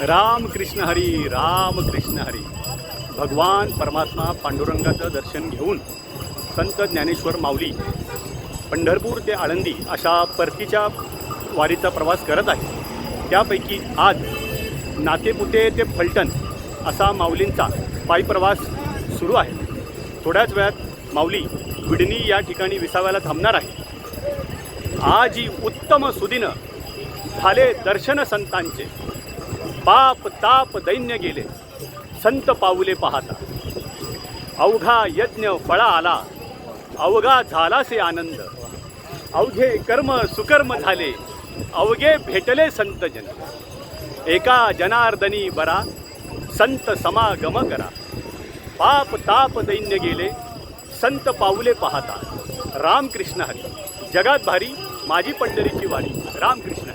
राम कृष्ण हरी, राम कृष्ण हरी. भगवान परमात्मा पांडुरंगाचं दर्शन घेऊन संत ज्ञानेश्वर माऊली पंढरपूर ते आळंदी अशा परतीच्या वारीचा प्रवास करत आहे. त्यापैकी आज नातेपुते ते फलटण असा माऊलींचा पायी प्रवास सुरू आहे. थोड्याच वेळात माऊली विडणी या ठिकाणी विसाव्याला थांबणार आहे. आजी उत्तम सुदिन झाले दर्शन संतांचे, पाप ताप दैन्य गेले संत पाऊले पाहता. अवघा यज्ञ फळा आला, अवघा झालासे आनंद. अवघे कर्म सुकर्म झाले, अवघे भेटले संत जन. एका जनार्दनी बरा, संत समागम करा. पाप ताप दैन्य गेले संत पाऊले पाहता. राम कृष्ण हरी. जगात भारी माझी पंढरीची वारी. राम कृष्ण हरी.